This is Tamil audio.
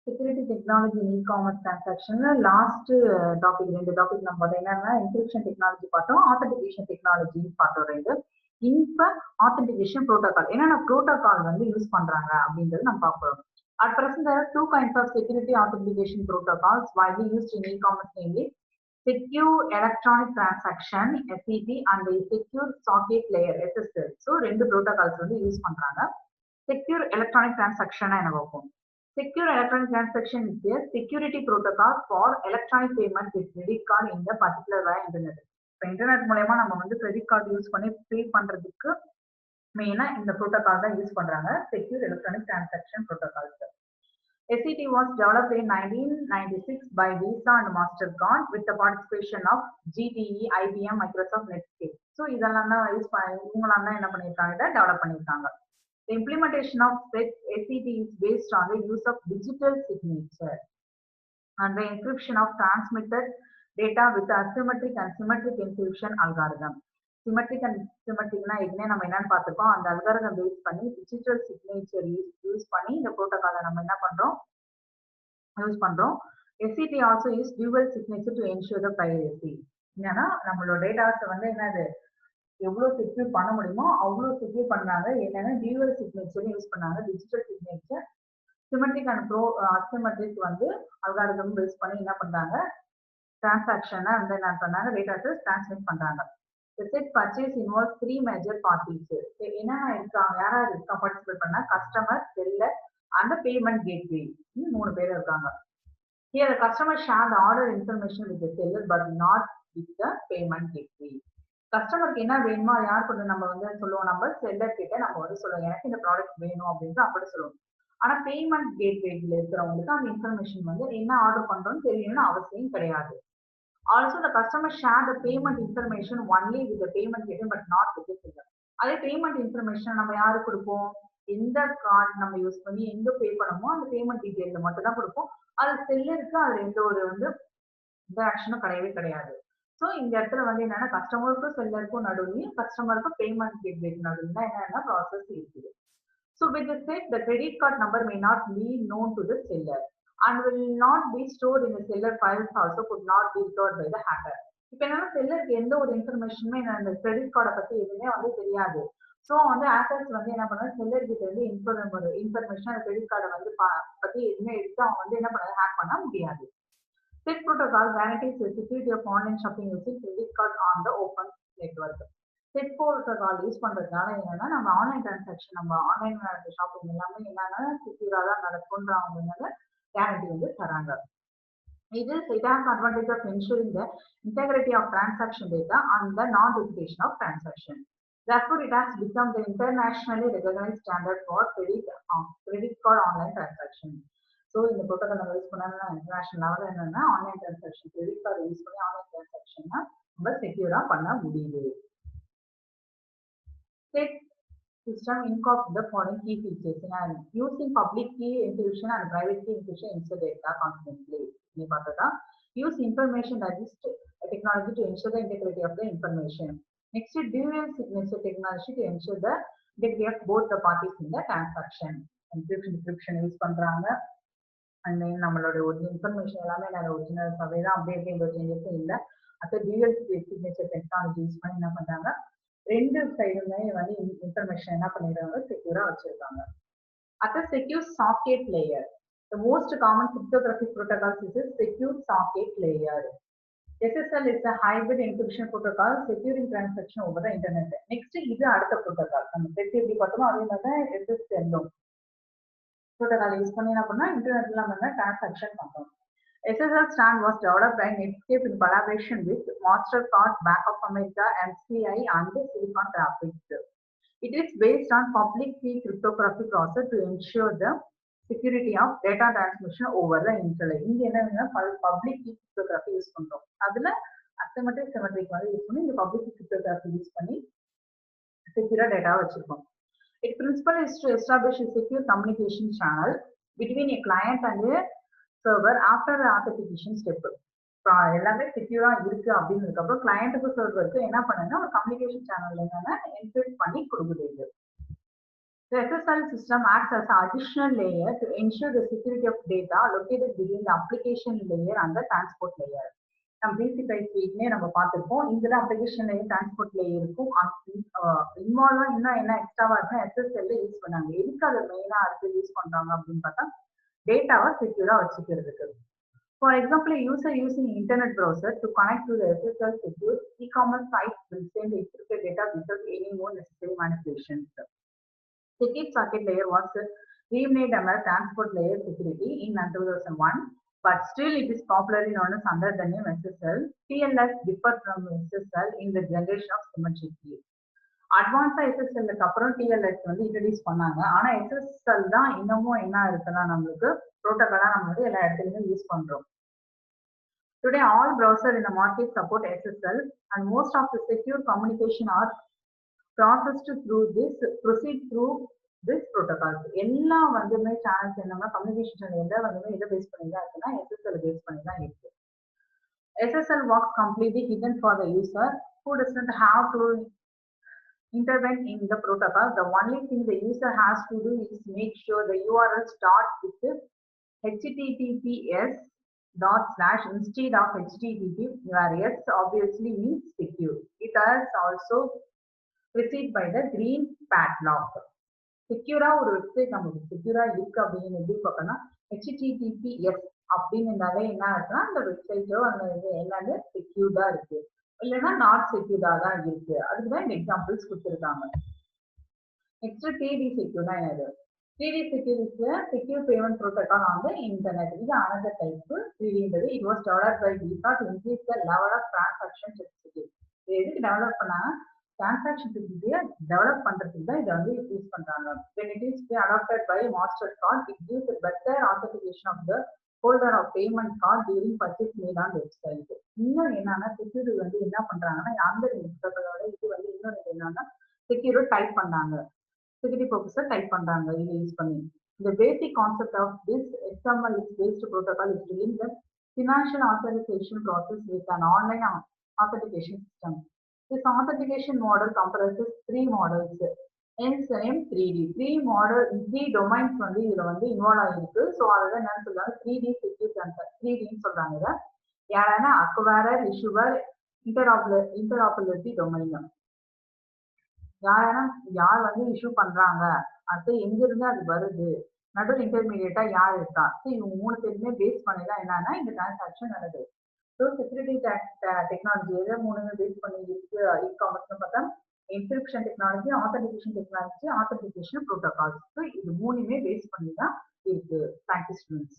Security technology in e-commerce transaction last topic ரெண்டு டாபிக் நம்ம பார்த்தோம். என்னன்னா encryption technology பார்த்தோம், authentication technology பார்த்தோம். ரெண்டு இப்ப authentication protocol என்னென்ன protocol வந்து யூஸ் பண்றாங்க அப்படின்றது நம்ம பார்ப்போம். At present there are two kinds of security authentication protocols widely used in e-commerce, namely secure electronic transaction SET and the secure socket layer SSL. So ரெண்டு protocols வந்து யூஸ் பண்றாங்க. Secure electronic transaction என்ன பார்ப்போம். Secure electronic transaction is a security protocol for electronic payment with credit card in the particular via internet. இப்போ இன்டர்நெட் மூலமா நம்ம வந்து கிரெடிட் கார்டு யூஸ் பண்ணி பே பண்றதுக்கு மெயினா இந்த புரோட்டோகால் தான் யூஸ் பண்றாங்க, secure electronic transaction protocols. SET was developed in 1996 by Visa and Mastercard with the participation of GTE, IBM, Microsoft, Netscape. So இதெல்லாம் தான் யூஸ் பண்ணி இவங்களாம் தான் என்ன பண்ணிருக்காங்க, டெவலப் பண்ணிருக்காங்க. The implementation of SET is based on the use of digital signature and the encryption of transmitted data with asymmetric and symmetric encryption algorithm. Symmetric and symmetric na idne நம்ம என்னன்னு பார்த்துப்போம். அந்த algorithm பேஸ் பண்ணி digital signature யூஸ் பண்ணி இந்த புரோட்டோகாலை நம்ம என்ன பண்றோம், யூஸ் பண்றோம். SET also use dual signature to ensure the privacy. என்னன்னா நம்மளோட டேட்டாஸை வந்து என்னது எவ்வளவு செக்யூர் பண்ண முடியுமோ அவ்வளவு செக்யூர் பண்ணாங்க. என்னன்னா டியூவல் சிக்னேச்சர் யூஸ் பண்ணாங்க, digital signature, symmetric and asymmetric வந்து அல்காரிதம் பேஸ் பண்ணி என்ன பண்றாங்க, டிரான்சாக்ஷனை வந்து என்ன பண்ணாங்க, டேட்டாஸை டிரான்ஸ்மிட் பண்றாங்க. Set purchase involve 3 major parties. என்னென்ன இருக்காங்க, யாராவது இருக்கா பார்ட்டிசிபேட் பண்ணா, customer, seller and payment gateway, 3 பேர் இருக்காங்க. Here the customer share the order information with the seller but not with the payment gateway. கஸ்டமருக்கு என்ன வேணுமோ யார் கூட நம்ம வந்து சொல்லுவோம், நம்ம செல்லர் கிட்ட நம்ம வந்து சொல்லுவோம் எனக்கு இந்த ப்ராடக்ட் வேணும் அப்படின்னு அப்படி சொல்லுவோம். ஆனா பேமெண்ட் கேட்வேல இருக்கிறவங்களுக்கு அந்த இன்ஃபர்மேஷன் வந்து என்ன ஆர்டர் பண்றோம்னு தெரியணும்னு அவசியம் கிடையாது. Also the customer share the payment information only with the payment gateway but not with the seller. அதே பேமெண்ட் இன்ஃபர்மேஷன் நம்ம யாருக்கு கொடுப்போம், எந்த கார்டு நம்ம யூஸ் பண்ணி எங்க பே பண்ணணுமோ அந்த பேமெண்ட் டீடைல்ல மட்டும் தான் கொடுப்போம். அது செல்லருக்கு அதுல எந்த ஒரு வந்து இன்டராக்ஷனும் கிடையவே கிடையாது. ஸோ இந்த இடத்துல வந்து என்னன்னா கஸ்டமருக்கும் செல்லருக்கும் நடுவுலையும் கஸ்டமருக்கும் பேமெண்ட் கேட்வேக்கு நடுவில் என்னென்ன ப்ராசஸ் இருக்குது. So with this set the credit card number may not be known to the seller and will not be stored in the seller files, also could not be recovered by the hacker. இப்போ என்னன்னா செல்லருக்கு எந்த ஒரு இன்ஃபர்மேஷனுமே இந்த கிரெடிட் கார்டை பத்தி எதுவுமே வந்து தெரியாது. ஸோ வந்து ஹேக்கர்ஸ் வந்து என்ன பண்ணாங்க, செல்லர் கிட்ட இருந்து இன்ஃபர்மேஷன் அந்த கிரெடிட் கார்டை வந்து பத்தி எதுவுமே எடுத்து அவங்க வந்து என்ன பண்ணாங்க, ஹேக் பண்ண முடியாது. SET protocol guarantees the security of online shopping using credit card on the open network. SET protocol use பண்றதுனால என்னன்னா நம்ம ஆன்லைன் டிரான்சாக்ஷன், நம்ம ஆன்லைன் ஷாப்பிங் எல்லாமே என்னன்னா செக்யூரா தான் நடக்கும்ன்ற அவங்க கேரண்டி வந்து தராங்க. It has advantage of ensuring the integrity of transaction data and the non-reputation of transaction. Therefore, it has become the internationally recognized standard for credit card online transaction. So இந்த ப்ரோட்டோகால் நம்ம யூஸ் பண்ணா இன்டர்நேஷனல் லெவலில் என்னன்னா online transaction credit card use பண்ணி ஆன்லைன் டிரான்சாக்ஷன்னா நம்ம செக்யூரா பண்ண முடியுது. SET system incorporates the following key features and using public key encryption and private key encryption inside data confidently. நீ பார்த்ததா use information registry technology to ensure the integrity of the information. Next, dual signature technology to ensure the integrity of both the parties in the transaction. Encryption use பண்றாங்க. அண்ட் நம்மளோட ஒரு இன்ஃபர்மேஷன் எல்லாமே நான் ஒரிஜினல்ஸாவே தான் அப்படியே எந்த சேஞ்சஸும் இல்லை. அடுத்து டியூவல் சிக்னேச்சர் டெக்னாலஜி யூஸ் பண்ணி என்ன பண்றாங்க, ரெண்டு சைடுமே வந்து இன்ஃபர்மேஷன் என்ன பண்ணிடுறாங்க, செக்யூரா வச்சிருக்காங்க. அடுத்து secure socket layer. The most common cryptographic protocols is a secure socket layer. SSL is a hybrid encryption protocol securing transaction over the internet. Next இது அடுத்த protocol. நம்ம செட் எப்படி பார்த்தோமோ அதே மாதிரி தான் SSL protocol யூஸ் பண்ணி என்ன பண்ணா இன்டர்நெட்ல நம்ம டிரான்சாக்ஷன் பண்றோம். SSL stand was developed by Netscape in collaboration with Mastercard, Bank of America, MCI and Silicon Graphics. It is based on public key cryptography process to ensure the security of data transmission over the internet. இங்க என்ன பப்ளிக் கீ கிரிப்டோகிராஃபி யூஸ் பண்றோம், அதுல அசிமெட்ரிக் சிமெட்ரிக் வந்து யூஸ் பண்ணி இந்த பப்ளிக் கீ கிரிப்டோகிராஃபி யூஸ் பண்ணி செக்யூரா டேட்டா வச்சிருக்கோம். Its principle is to establish a secure communication channel between a client and a server after the authentication step. எல்லாமே செக்யூரா இருக்கு அப்படின்றதுக்கு அப்புறம் கிளையண்ட்டுக்கு சர்வருக்கு என்ன பண்ணுன்னா ஒரு கம்யூனிகேஷன் சேனல் என்னன்னா என்கிரிப்ட் பண்ணி கொடுக்குது. The SSL system acts as an additional layer to ensure the security of data located between the application layer and the transport layer. நம்ம பேசிக் வீட்லயே நம்ம பார்த்திருப்போம். இதுல அப்ளிகேஷன் லேயர் டிரான்ஸ்போர்ட் லேயர் இருக்கும். இன்வால்வா இன்னும் என்ன எக்ஸ்ட்ராவா இருக்குன்னா SSL யூஸ் பண்ணாங்க. எதுக்கு அதை மெயினா அடுத்து யூஸ் பண்றாங்க அப்படின்னு பார்த்தா டேட்டாவை செக்யூரா வச்சுக்கிறதுக்கு. For example, a user using internet browser to connect to the SSL secure e-commerce site will send the encrypted data without any more necessary manipulations. Secret socket layer was renamed as transport layer security in 2001, but still it is popularly known as under the name SSL. TLS differed from SSL in the generation of symmetric key. அட்வான்ஸா எஸ்எஸ்எல்லுக்கு அப்புறம் டிஎல்எஸ் வந்து இன்ட்ரடியூஸ் பண்ணாங்க. ஆனா எஸ்எஸ்எல் தான் இன்னமும் என்ன இருக்குன்னா நம்மளுக்கு ப்ரோட்டோகாலா நம்ம வந்து எல்லா இடத்துலயுமே யூஸ் பண்றோம். Today all browsers in the market support SSL and most of the secure communication are processed through proceed through this protocols. எல்லா வந்துமே சேனல்ஸ் என்னன்னா கம்யூனிகேஷன் சேனல் எந்த வந்துமே எதை பேஸ் பண்ணி தான் இருக்குன்னா எஸ்எஸ்எல் பேஸ் பண்ணி தான் இருக்கு. SSL works completely hidden for the user who doesn't have to intervene in the protocol. The only thing the user has to do is make sure the URL starts with https:// instead of http, where S obviously means secure. It is also preceded by the green padlock. செக்யூரா ஒரு வெப்சைட் நமக்கு செக்யூரா இருக்கு அப்படின்னு எப்படி பார்க்கணும், https அப்படின்னாலே என்ன இருக்குன்னா அந்த வெப்சைட்டோ அந்த இது எல்லாமே செக்யூர்டா இருக்கு, இல்லைன்னா நாட் செக்யூர்டா தான் இருக்கு. அதுக்குதான் இந்த எக்ஸாம்பிள்ஸ் கொடுத்துருக்காங்க. நெக்ஸ்ட் 3D செக்யூர்னா என்னது? 3D secure is a secure payment protocol on the internet. இது another type. 3D it was developed by Visa to increase the level of transaction security. எதுக்கு டெவலப் பண்ணாங்க? transaction security டெவலப் பண்றதுக்கு தான் இதை வந்து யூஸ் பண்றாங்க. When it is adopted by Mastercard, it gives a better authentication of the holder of payment card during purchase made on website. இன்னும் என்னன்னா செக்யூரிட்டி வந்து என்ன பண்றாங்கன்னா அந்த புத்தகத்தோட இது வந்து இன்னொரு என்னன்னா செக்யூர் டைப் பண்ணாங்க, security purpose type பண்றாங்க இதை யூஸ் பண்ணி. The basic concept of this XML-based protocol is to link the financial authorization process with an online authentication system. This authentication model comprises 3 models. Hence the name 3D. 3 domains வந்து இதுல வந்து இன்வால்வ் ஆகிருக்கு. ஸோ அதுதான் என்னன்னு சொல்றாங்க 3D secure concept. 3Dன்னு சொல்றாங்க. இதை யாரானா அக்வயரர், இஷ்யூவர், இன்டர்ஆபரபிலிட்டி டொமைன். யார் வந்து இஷ்யூ பண்றாங்க, அது எங்க இருந்து அது வருது, நடுவில் இன்டர்மீடியேட்டா யார் இருக்கா, இவங்க 3 பேருமே பேஸ் பண்ணி தான் என்னன்னா இந்த டிரான்சாக்ஷன் நடக்குது. ஸோ செக்யூரிட்டி டெக்னாலஜி எதை 3மே பேஸ் பண்ணி இருக்கு இ-காமர்ஸ்னு பார்த்தா encryption technology, authentication technology, authentication protocols. So இது 3மே பேஸ் பண்ணி தான் இருக்கு. Thank you students.